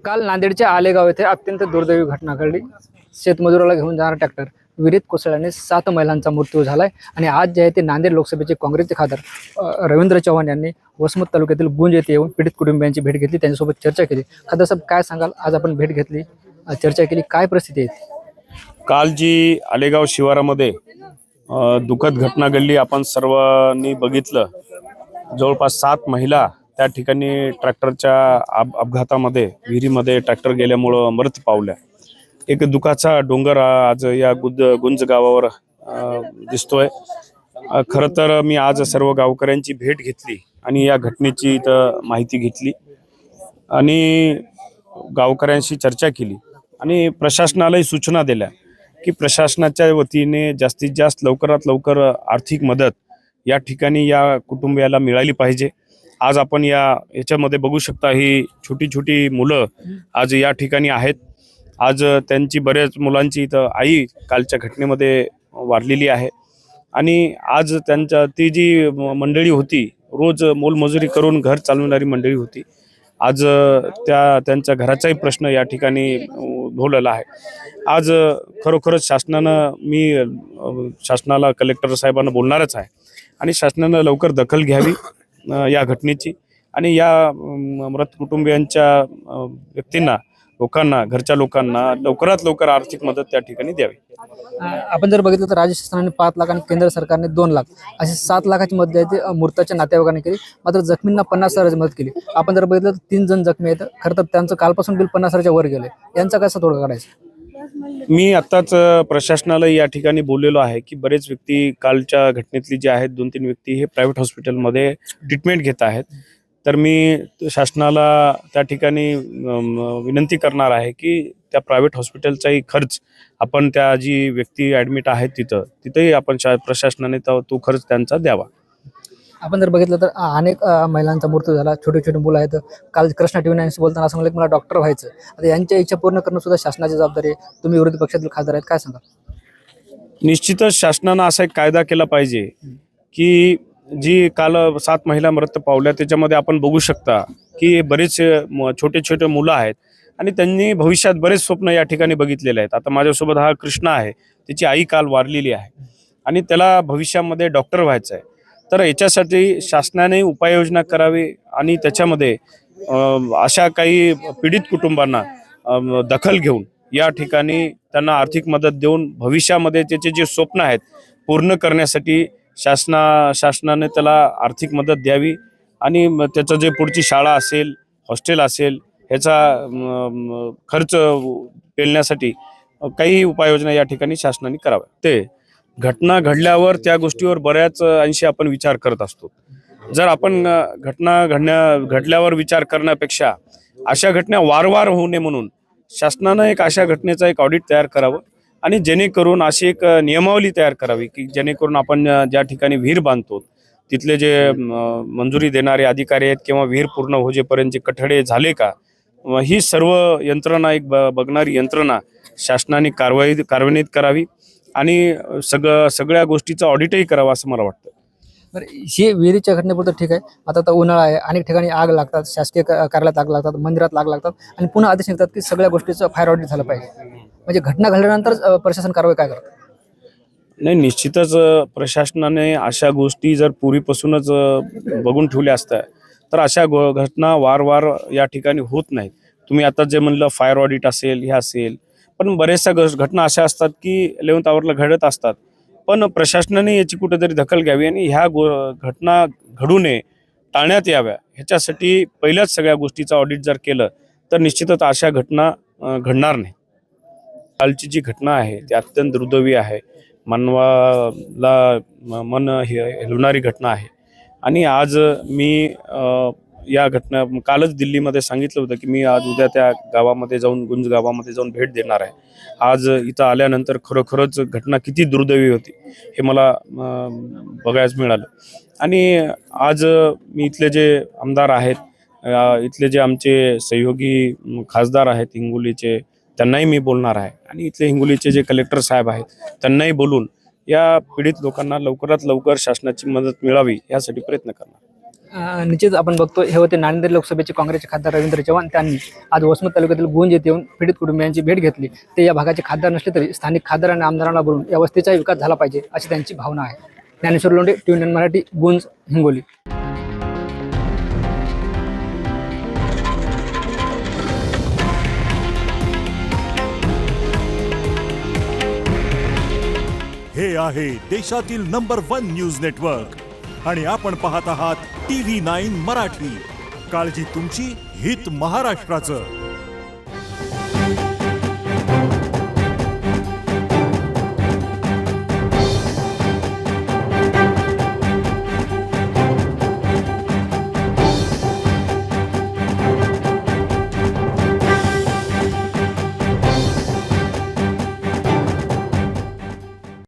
काल नांदेडच्या आलेगाव येथे अत्यंत दुर्दैवी घटना घडली। शेतमजुराला घेऊन जाणारा ट्रॅक्टर विहिरीत कोसळल्याने 7 महिलांचा मृत्यू झालाय। आणि आज जे आहे ते नांदेड लोकसभेचे काँग्रेसचे खासदार रवींद्र चव्हाण यांनी वसमत तालुक्यातील गुंज येथे येऊन पीडित कुटुंबियांची भेट घेतली, त्यांच्यासोबत चर्चा केली। खासदार साहेब, काय सांगाल? आज आपण भेट घेतली, चर्चा केली, काय परिस्थिती आहे? काल जी आलेगाव शिवारामध्ये दुःखद घटना घडली, आपण सर्वांनी बघितलं। जवळपास 7 महिला त्या ठिकाणी ट्रॅक्टरच्या अपघातामध्ये विहिरीमध्ये ट्रॅक्टर गेल्यामुळं मृत्यू पावल्या। एक दुःखाचा डोंगर आज या गुंज गावावर दिसतोय। खरं तर मी आज सर्व गावकऱ्यांची भेट घेतली आणि या घटनेची इथं माहिती घेतली आणि गावकऱ्यांशी चर्चा केली आणि प्रशासनालाही सूचना दिल्या की प्रशासनाच्या वतीने जास्तीत जास्त लवकरात लवकर आर्थिक मदत या ठिकाणी या कुटुंबियाला मिळाली पाहिजे। आज आपण याच्यामध्ये बघू शकता, ही छोटी छोटी मुलं आज या ठिकाणी आहेत। आज त्यांची बऱ्याच मुलांची इथं आई कालच्या घटनेमध्ये वारलेली आहे आणि आज ती जी मंडळी होती, रोज मोलमजुरी करून घर चालवणारी मंडळी होती, आज त्यांच्या घराचाही प्रश्न या ठिकाणी उद्भवलेला आहे। आज खरोखरच शासनाला कलेक्टर साहेबांना बोलणारच आहे आणि शासनानं लवकर दखल घ्यावी या घटनेची आणि या मृत कुटुंबियांच्या व्यक्तींना, लोकांना, घरच्या लोकांना लवकरात लवकर आर्थिक मदत त्या ठिकाणी द्यावी। आपण जर बघितलं तर राज्य शासनाने 5 लाख आणि केंद्र सरकारने 2 लाख असे 7 लाखाची मदत आहे ते मृताच्या नातेवाईकांनी केली, मात्र जखमींना 50,000ची मदत केली। आपण जर बघितलं तर 3 जण जखमी आहेत। खरं तर त्यांचं कालपासून बिल 50,000च्या वर गेले, यांचा कसा तोडगा काढायचा? मी आत्ताच प्रशासनाला या ठिकाणी बोललेलो आहे की बरेच व्यक्ती कालच्या घटनेतली जे आहेत 2-3 व्यक्ती हे प्रायव्हेट हॉस्पिटलमध्ये ट्रीटमेंट घेत आहेत। तर मी शासनाला त्या ठिकाणी विनंती करणार आहे की त्या प्रायव्हेट हॉस्पिटलचाही खर्च आपण त्या जी व्यक्ती ॲडमिट आहेत तिथंही आपण प्रशासनाने तो खर्च त्यांचा द्यावा। आपण जर बघितलं तर अनेक महिलांचा मृत्यू झाला, छोटे छोटे मुलं आहेत। काल कृष्णा टीव्ही नाईनशी बोलताना असं म्हणलं की मला डॉक्टर व्हायचं। आता यांच्या इच्छा पूर्ण करणं सुद्धा शासनाची जबाबदारी आहे। तुम्ही विरोधी पक्षातील खासदार आहेत, काय सांगा? निश्चितच शासनानं असा एक कायदा केला पाहिजे की जी काल 7 महिला मृत्यू पावल्या, त्याच्यामध्ये आपण बघू शकता की बरेचसे छोटे छोटे मुलं आहेत आणि त्यांनी भविष्यात बरेच स्वप्न या ठिकाणी बघितलेले आहेत। आता माझ्यासोबत हा कृष्णा आहे, त्याची आई काल वारलेली आहे आणि त्याला भविष्यामध्ये डॉक्टर व्हायचं आहे। तर याच्यासाठी शासनाने उपाययोजना करावी आणि त्याच्यामध्ये अशा काही पीडित कुटुंबांना दखल घेऊन या ठिकाणी त्यांना आर्थिक मदत देऊन भविष्यामध्ये त्याचे जे स्वप्न आहेत पूर्ण करण्यासाठी शासनाने त्याला आर्थिक मदत द्यावी आणि त्याचं जे पुढची शाळा असेल, हॉस्टेल असेल, ह्याचा खर्च पेलण्यासाठी काही उपाययोजना या ठिकाणी शासनाने कराव्या। ते घटना घडल्यावर त्या गोष्टीवर बऱ्याच अंशी आपण विचार करत असतो। जर आपण घडल्यावर विचार करण्यापेक्षा अशा घटना वारंवार होऊ नये म्हणून शासनानं अशा घटनेचा एक ऑडिट तयार करावं आणि जेणेकरून अशी एक नियमावली तयार करावी की जेणेकरून आपण ज्या ठिकाणी विहीर बांधतो तिथले जे मंजुरी देणारे अधिकारी आहेत किंवा विहीर पूर्ण होजेपर्यंत जे कठडे झाले का, ही सर्व यंत्रणा बघणारी यंत्रणा शासनाने कार्यान्वित करावी आणि सगळ्या गोष्टीचं ऑडिटही करावं असं मला वाटतं। बरं, ही विहिरीच्या घटनेपुरतं ठीक आहे। आता उन्हाळा आहे, अनेक ठिकाणी आग लागतात, शासकीय कार्यालयात आग लागतात, मंदिरात आग लागतात आणि पुन्हा आदेश निघतात की सगळ्या गोष्टीचं फायर ऑडिट झालं पाहिजे। म्हणजे घटना घडल्यानंतर प्रशासन कारवाई काय करतं? नाही, निश्चितच प्रशासनाने अशा गोष्टी जर पूर्वीपासूनच बघून ठेवल्या असत्या तर अशा घटना वारंवार या ठिकाणी होत नाहीत। तुम्ही आता जे म्हणलं फायर ऑडिट असेल, हे असेल, पण बऱ्याचशा घटना अशा असतात की 11th आवरला घडत असतात, पण प्रशासनाने याची कुठेतरी दखल घ्यावी आणि ह्या घटना घडू नये, टाळण्यात याव्या। ह्याच्यासाठी पहिल्याच सगळ्या गोष्टीचं ऑडिट जर केलं तर निश्चितच अशा घटना घडणार नाही। कालची जी घटना आहे ती अत्यंत दुर्दैवी आहे, मानवाला मन हेलवणारी घटना आहे आणि आज मी या घटना कालच दिल्लीमध्ये सांगितलं होतं की मी आज उद्या त्या गावामध्ये जाऊन, गुंज गावामध्ये जाऊन भेट देणार आहे। आज इथं आल्यानंतर खरोखरच घटना किती दुर्दैवी होती हे मला बघायला मिळालं आणि आज मी इथले जे आमदार आहेत, इथले जे आमचे सहयोगी खासदार आहेत हिंगोलीचे, त्यांनाही मी बोलणार आहे आणि इथले हिंगोलीचे जे कलेक्टर साहेब आहेत त्यांनाही बोलून या पीडित लोकांना लवकरात लवकर शासनाची मदत मिळावी यासाठी प्रयत्न करणार। निश्चित आपण बघतो हे होते नांदेड लोकसभेचे काँग्रेसचे खासदार रवींद्र चव्हाण. त्यांनी आज वसमत तालुक्यातील गुंज येथे येऊन पीडित कुटुंबियांची भेट घेतली. ते या भागाचे खासदार नसले तरी स्थानिक खासदार आणि आमदारांना बोलून या वस्तीचा विकास झाला पाहिजे अशी त्यांची भावना आहे. ज्ञानेश्वर लोंढे, TV9 मराठी, गुंज, हिंगोली. हे आहे देशातील नंबर 1 न्यूज नेटवर्क आणि आपण पाहत आहात TV9 मराठी. काळजी तुमची, हित महाराष्ट्राचं.